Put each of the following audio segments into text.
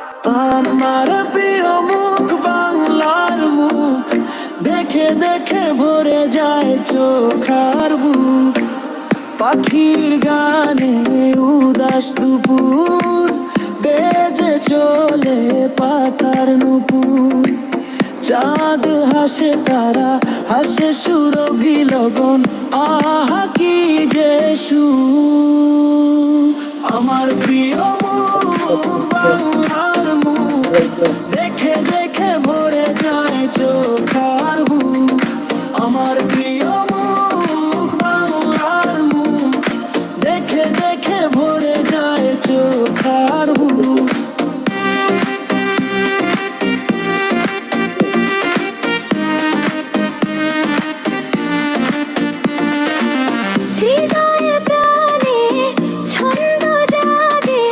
আমার প্রিয় মুখ বাংলার মুখ, দেখে দেখে ভরে যায় চোখ আর বুক। পাখির গানে উদাস দুপুর, বেজে চলে পাতার নুপুর। চাঁদ হাসে, তারা হাসে, সুরভি লগন, আহা কি যে সুর। আমার প্রিয় মুখ বাংলার মুখ, দেখে দেখে ভরে যায় চোখ আর বুক। আমার প্রিয় মুখ বাংলার মুখ, দেখে দেখে ভরে যায় চোখ আর বুক। হৃদয়ে প্রাণে ছন্দ জাগে,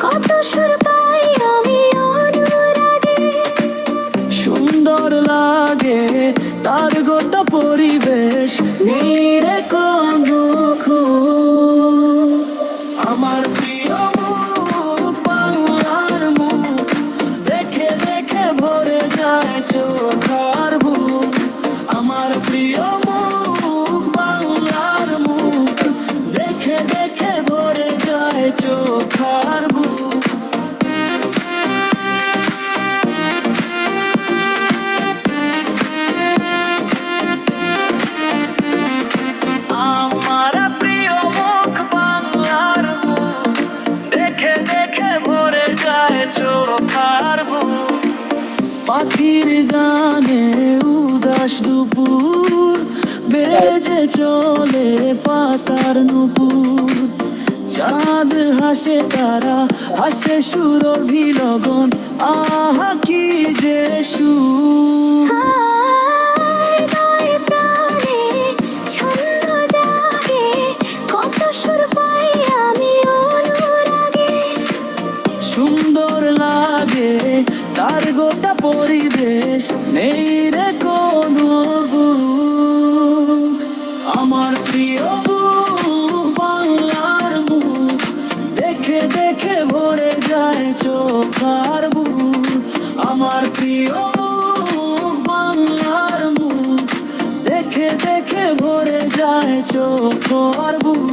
কত সুর পাই আমি অনুরাগে। সুন্দর লাগে তার গোটা পরিবেশ, নীরে কোনো খুঁত। আমার প্রিয় মুখ বাংলার মুখ, দেখে দেখে ভরে যায় চোখ আর বুক। আমার প্রিয় মুখ বাংলার মুখ, দেখে দেখে ভরে যায় চোখ আর বুক। আমার প্রিয় মুখ বাংলার মুখ, দেখে দেখে ভরে যায় চোখ আর বুক। পাখির গানে উদাস দুপুর, বেজে চলে পাতার নুপুর। চাঁদ হাসে, তারা হাসে, সুরভি লগন, আহা কি যে সুর। হৃদয়ে প্রাণে ছন্দ জাগে, কত সুর পাই আমি অনুরাগে। সুন্দর লাগে তার গোটা পরিবেশ, নেই রে কোনো ভুল। আমার প্রিয় মুখ বাংলার মুখ, দেখে দেখে ভরে যায় চোখ আর বুক। আমার প্রিয় মুখ বাংলার মুখ, দেখে দেখে ভরে যায় চোখ আর বুক।